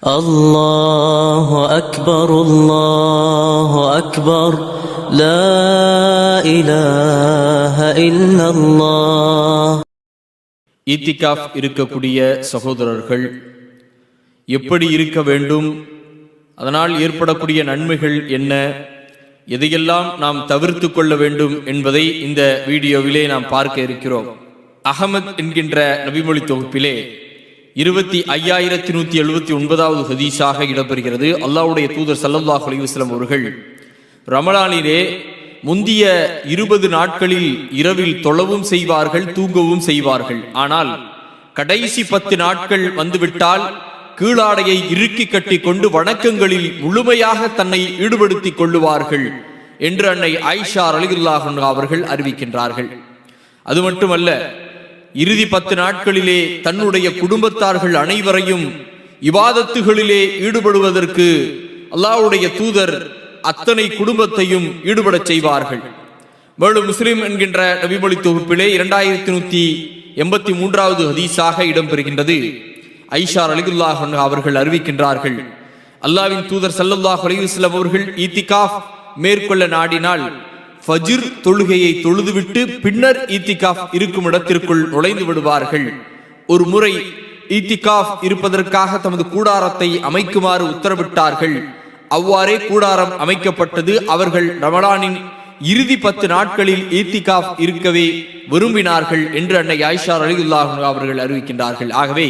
الله أكبر الله أكبر لا إله إلا الله. இத்திகாஃப் இருக்கக்கூடிய சகோதரர்கள் எப்படி இருக்க வேண்டும், அதனால் ஏற்படக்கூடிய நன்மைகள் என்ன, எதையெல்லாம் நாம் தவிர்த்து கொள்ள வேண்டும் என்பதை இந்த வீடியோவிலே நாம் பார்க்க இருக்கிறோம். அஹமத் என்கின்ற நபிமொழி தொகுப்பிலே 25179வது ஹதீஸாக இடம்பெறுகிறது. அல்லாஹ்வுடைய தூதர் ஸல்லல்லாஹு அலைஹி வஸல்லம் அவர்கள் ரமலானிலே முந்திய 20 நாட்களில் இரவில் தொழவும் செய்வார்கள், தூங்கவும் செய்வார்கள். ஆனால் கடைசி 10 நாட்கள் வந்துவிட்டால் கீழாடையை இறுக்கி கட்டி கொண்டு வணக்கங்களில் முழுமையாக தன்னை ஈடுபடுத்திக் கொள்ளுவார்கள் என்று அன்னை ஆயிஷா ரலியல்லாஹு அன்ஹா அவர்கள் அறிவிக்கின்றார்கள். அது மட்டுமல்ல, இறுதி 10 நாட்களிலே தன்னுடைய குடும்பத்தார்கள் அனைவரையும் இபாதத்துகளிலே ஈடுபடுவதற்கு அல்லாஹ்வுடைய தூதர் அத்தனை குடும்பத்தையும் ஈடுபடச் செய்வார்கள். மேலும் முஸ்லிம் என்கின்ற நபிமொழி தொகுப்பிலே 2183வது ஹதீஸாக இடம்பெறுகின்றது. ஆயிஷா ரலியல்லாஹு அன்ஹா அவர்கள் அறிவிக்கின்றார்கள், அல்லாஹ்வின் தூதர் ஸல்லல்லாஹு அலைஹி வஸல்லம் அவர்கள் ஈத்திகாஃப் மேற்கொள்ள நாடினால் ஃபஜ்ர் தொழுகையை தொழுதுவிட்டு பின்னர் ஈத்திகாஃப் இருக்கும் இடத்திற்குள் நுழைந்து விடுவார்கள். ஒரு முறை ஈத்திகாஃப் இருப்பதற்காக தமது கூடாரத்தை அமைக்குமாறு உத்தரவிட்டார்கள். அவ்வாறே கூடாரம் அமைக்கப்பட்டது. அவர்கள் ரமலானின் இறுதி 10 நாட்களில் ஈத்திகாஃப் இருக்கவே விரும்பினார்கள் என்று அன்னை ஆயிஷா ரலியல்லாஹு அன்ஹா அவர்கள் அறிவிக்கின்றார்கள். ஆகவே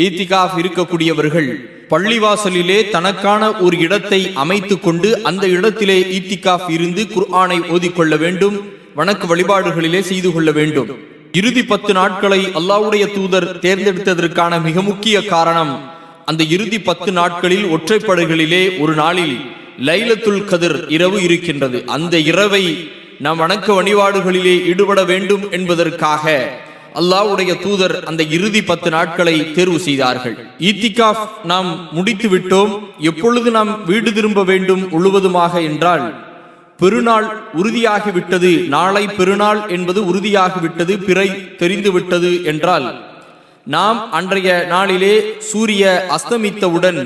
ஈத்திகாஃப் இருக்கக்கூடியவர்கள் பள்ளிவாசலிலே தனக்கான ஒரு இடத்தை அமைத்து கொண்டு அந்த இடத்திலே ஈத்திகாஃப் இருந்து குர்ஆனை ஓதிக்கொள்ள வேண்டும், வணக்க வழிபாடுகளிலே செய்து கொள்ள வேண்டும். இறுதி 10 நாட்களை அல்லாஹ்வுடைய தூதர் தேர்ந்தெடுத்ததற்கான மிக முக்கிய காரணம், அந்த இறுதி 10 நாட்களில் ஒற்றைப்படைகளிலே ஒரு நாளில் லைலத்துல் கத்ர் இரவு இருக்கின்றது. அந்த இரவை நாம் வணக்க வழிபாடுகளிலே ஈடுபட வேண்டும் என்பதற்காக அல்லாஹ்வுடைய தூதர் அந்த இறுதி 10 நாட்களை தேர்வு செய்தார்கள். ஈத்திகாஃப் நாம் முடித்து விட்டோம், எப்பொழுது நாம் வீடு திரும்ப வேண்டும் முழுவதுமாக என்றால், பெருநாள் உறுதியாகிவிட்டது, நாளை பெருநாள் என்பது உறுதியாகிவிட்டது, பிறை தெரிந்து விட்டது என்றால் நாம் அன்றைய நாளிலே சூரிய அஸ்தமித்தவுடன்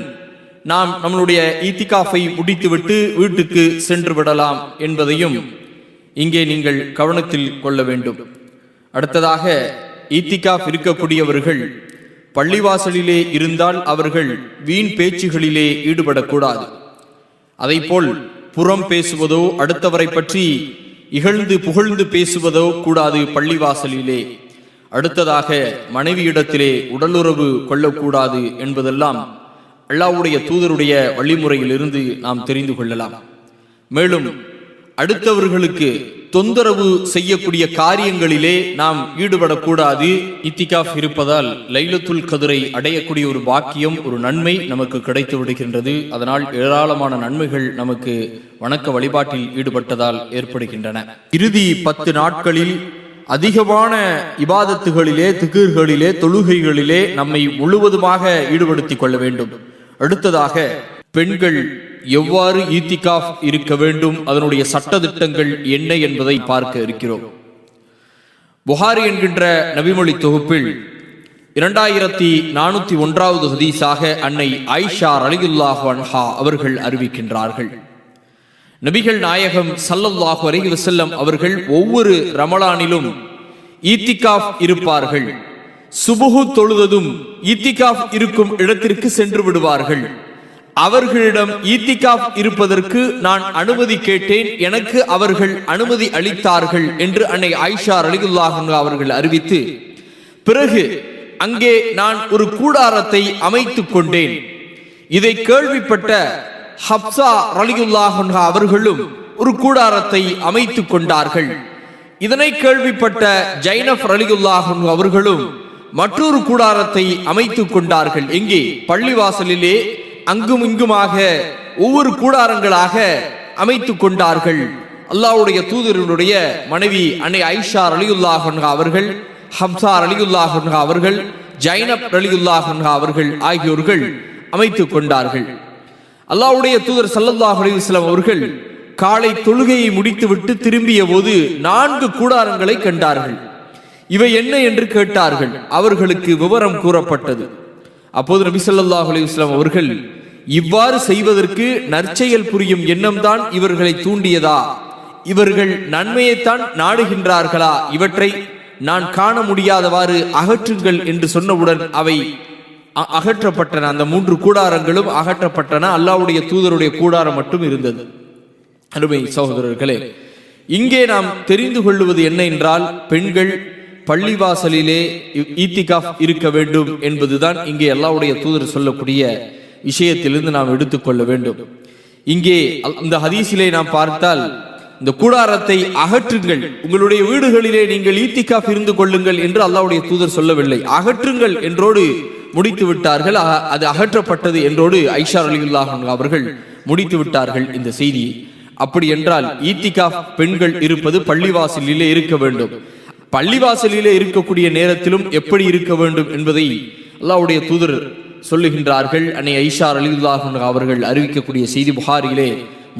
நாம் நம்மளுடைய ஈத்திகாஃபை முடித்துவிட்டு வீட்டுக்கு சென்று விடலாம் என்பதையும் இங்கே நீங்கள் கவனத்தில் கொள்ள வேண்டும். அடுத்ததாக, ஈத்திகாஃப் இருக்கக்கூடியவர்கள் பள்ளிவாசலிலே இருந்தால் அவர்கள் வீண் பேச்சுகளிலே ஈடுபடக்கூடாது. அதைப்போல் புறம் பேசுவதோ அடுத்தவரை பற்றி இகழ்ந்து புகழ்ந்து பேசுவதோ கூடாது பள்ளிவாசலிலே. அடுத்ததாக, மனைவியிடத்திலே உடலுறவு கொள்ளக்கூடாது என்பதெல்லாம் அல்லாஹ்வுடைய தூதருடைய வழிமுறையிலிருந்து நாம் தெரிந்து கொள்ளலாம். மேலும் அடுத்தவர்களுக்கு தொந்தரவு செய்யக்கூடிய காரியங்களிலே நாம் ஈடுபடக்கூடாது. இத்திகாஃப் இருப்பதால் லைலத்துல் கத்ரை அடையக்கூடிய ஒரு பாக்கியம், ஒரு நன்மை நமக்கு கிடைத்து விடுகின்றது. அதனால் ஏராளமான நன்மைகள் நமக்கு வணக்க வழிபாட்டில் ஈடுபட்டதால் ஏற்படுகின்றன. இறுதி 10 நாட்களில் அதிகமான இபாதத்துகளிலே, திக்ர்களிலே, தொழுகைகளிலே நம்மை முழுவதுமாக ஈடுபடுத்திக் கொள்ள வேண்டும். அடுத்ததாக, பெண்கள் எவ்வாறு ஈத்திகாஃப் இருக்க வேண்டும், அதனுடைய சட்டதிட்டங்கள் என்ன என்பதை பார்க்க இருக்கிறோம். புகாரி என்கின்ற நபிமொழி தொகுப்பில் 2401வது ஹதீஸாக அன்னை ஆயிஷா ரலியல்லாஹு அன்ஹா அவர்கள் அறிவிக்கின்றார்கள், நபிகள் நாயகம் ஸல்லல்லாஹு அலைஹி வஸல்லம் அவர்கள் ஒவ்வொரு ரமலானிலும் ஈத்திகாஃப் இருப்பார்கள். சுபுஹு தொழுததும் ஈத்திகாஃப் இருக்கும் இடத்திற்கு சென்று விடுவார்கள். அவர்களிடம் ஈத்திகாஃப் இருப்பதற்கு நான் அனுமதி கேட்டேன், எனக்கு அவர்கள் அனுமதி அளித்தார்கள் என்று அன்னை ஆயிஷா ரலியல்லாஹு அன்ஹா அவர்கள் அறிவித்து, பிறகு அங்கே நான் ஒரு கூடாரத்தை அமைத்துக் கொண்டேன். இதை கேள்விப்பட்ட ஹப்ஸா ரலியல்லாஹு அன்ஹா அவர்களும் ஒரு கூடாரத்தை அமைத்துக் கொண்டார்கள். இதனை கேள்விப்பட்ட ஜைனப் ரலியல்லாஹு அன்ஹு அவர்களும் மற்றொரு கூடாரத்தை அமைத்துக் கொண்டார்கள். எங்கே? பள்ளிவாசலிலே அங்கும் இங்குமாக ஒவ்வொரு கூடாரங்களாக அமைத்துக் கொண்டார்கள். அல்லாஹ்வுடைய தூதருடைய மனைவி அன்னை ஆயிஷா ரலியல்லாஹு அன்ஹா அவர்கள், ஹப்ஸா ரலியல்லாஹு அன்ஹா அவர்கள், ஜைனப் ரலியல்லாஹு அன்ஹா அவர்கள் ஆகியோர்கள் அமைத்துக் கொண்டார்கள். அல்லாஹ்வுடைய தூதர் ஸல்லல்லாஹு அலைஹி வஸல்லம் அவர்கள் காலை தொழுகையை முடித்துவிட்டு திரும்பிய போது 4 கூடாரங்களை கண்டார்கள். இவை என்ன என்று கேட்டார்கள். அவர்களுக்கு விவரம் கூறப்பட்டது. அப்போது நபி ஸல்லல்லாஹு அலைஹி வஸல்லம் அவர்கள், இவ்வாறு செய்வதற்கு நற்செயல் புரியும் எண்ணம்தான் இவர்களை தூண்டியதா? இவர்கள் நன்மையைத்தான் நாடுகின்றார்களா? இவற்றை நான் காண முடியாதவாறு அகற்றுங்கள் என்று சொன்னவுடன் அவை அகற்றப்பட்டன. அந்த 3 கூடாரங்களும் அகற்றப்பட்டன. அல்லாஹ்வுடைய தூதருடைய கூடாரம் மட்டும் இருந்தது. அருமை சகோதரர்களே, இங்கே நாம் தெரிந்து கொள்வது என்ன என்றால், பெண்கள் பள்ளிவாசலிலே ஈத்திகாஃப் இருக்க வேண்டும் என்பதுதான் இங்கே அல்லாஹ்வுடைய தூதர் சொல்லக்கூடிய விஷயத்திலிருந்து நாம் எடுத்துக்கொள்ள வேண்டும். இங்கே இந்த ஹதீஸிலே நாம் பார்த்தால், இந்த கூடாரத்தை அகற்றுங்கள், உங்களுடைய வீடுகளிலே நீங்கள் ஈத்திகாஃப் இருந்து கொள்ளுங்கள் என்று அல்லாஹ்வுடைய தூதர் சொல்லவில்லை. அகற்றுங்கள் என்றோடு முடித்து விட்டார்கள். அது அகற்றப்பட்டது என்றோடு ஐஷா ரலியல்லாஹு அன்ஹா அவர்கள் முடித்து விட்டார்கள் இந்த செய்தியை. அப்படி என்றால் ஈத்திகாஃப் பெண்கள் இருப்பது பள்ளிவாசலிலே இருக்க வேண்டும். பள்ளிவாசலிலே இருக்கக்கூடிய நேரத்திலும் எப்படி இருக்க வேண்டும் என்பதை அல்லாஹ்வுடைய தூதர் சொல்லுகின்றார்கள். அன்னை ஐஷா ரலியல்லாஹு அன்ஹா அவர்கள் அறிவிக்கக்கூடிய செய்தி புகாரியிலே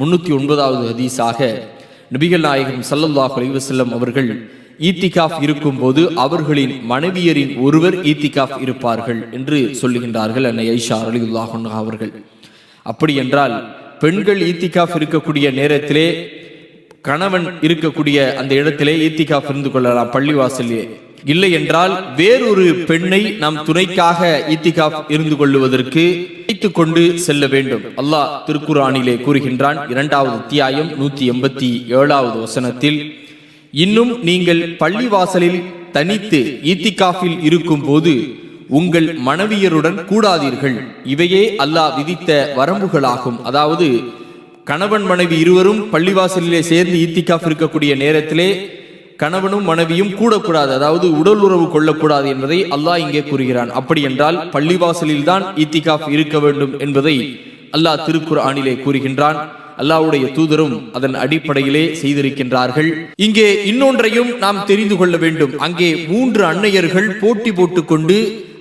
309வது ஹதீஸாக, நபிகள் நாயகம் ஸல்லல்லாஹு அலைஹி வஸல்லம் அவர்கள் ஈத்திகாஃப் இருக்கும் போது அவர்களின் மனைவியரின் ஒருவர் ஈத்திகாஃப் இருப்பார்கள் என்று சொல்லுகின்றார்கள் அன்னை ஐஷா ரலியல்லாஹு அன்ஹா அவர்கள். அப்படி என்றால் பெண்கள் ஈத்திகாஃப் இருக்கக்கூடிய நேரத்திலே கணவன் இருக்கக்கூடிய அந்த இடத்திலே ஈத்திகாஃப் இருந்து கொள்ளலாம் பள்ளிவாசலிலே. இல்லை என்றால் வேறொரு பெண்ணை நாம் துணைக்காக ஈத்திகாஃப் இருந்து கொள்ளுவதற்கு வைத்துக் கொண்டு செல்ல வேண்டும். அல்லாஹ் திருக்குர்ஆனிலே கூறுகின்றான், 2வது அத்தியாயம் 187வது வசனத்தில், இன்னும் நீங்கள் பள்ளிவாசலில் தனித்து ஈத்திகாஃபில் இருக்கும் போது உங்கள் மனைவியருடன் கூடாதீர்கள். இவையே அல்லாஹ் விதித்த வரம்புகளாகும். அதாவது கணவன் மனைவி இருவரும் பள்ளிவாசலிலே சேர்ந்து ஈத்திகாஃப் இருக்கக்கூடிய நேரத்திலே கணவனும் மனைவியும் கூடக்கூடாது, அதாவது உடல் உறவு கொள்ளக்கூடாது என்பதை அல்லாஹ் இங்கே கூறுகிறான். அப்படி என்றால் பள்ளிவாசலில் தான் ஈத்திகாஃப் இருக்க வேண்டும் என்பதை அல்லாஹ் திருக்குர்ஆனிலே கூறுகின்றான். அல்லாஹ்வுடைய தூதரும் அதன் அடிப்படையிலே செய்திருக்கின்றார்கள். இங்கே இன்னொன்றையும் நாம் தெரிந்து கொள்ள வேண்டும். அங்கே 3 அன்னையர்கள் போட்டி போட்டுக்கொண்டு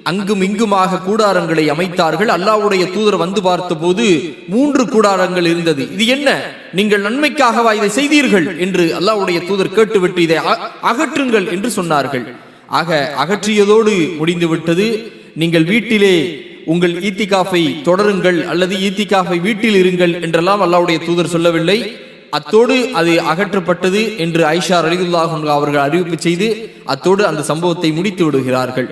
அங்கும் இங்குமாக கூடாரங்களை அமைத்தார்கள். அல்லாஹ்வுடைய தூதர் வந்து பார்த்தபோது 3 கூடாரங்கள் இருந்தது. இது என்ன, நீங்கள் நன்மைக்காகவா இதை செய்தீர்கள் என்று அல்லாஹ்வுடைய தூதர் கேட்டுவிட்டு இதை அகற்றுங்கள் என்று சொன்னார்கள். ஆக அகற்றியதோடு முடிந்துவிட்டது. நீங்கள் வீட்டிலே உங்கள் ஈத்திகாஃபை தொடருங்கள் அல்லது ஈத்திகாஃபை வீட்டில் இருங்கள் என்றெல்லாம் அல்லாஹ்வுடைய தூதர் சொல்லவில்லை. அத்தோடு அது அகற்றப்பட்டது என்று ஐஷா ரலியல்லாஹு அன்ஹா அவர்கள் அறிவிப்பு செய்து அத்தோடு அந்த சம்பவத்தை முடித்து விடுகிறார்கள்.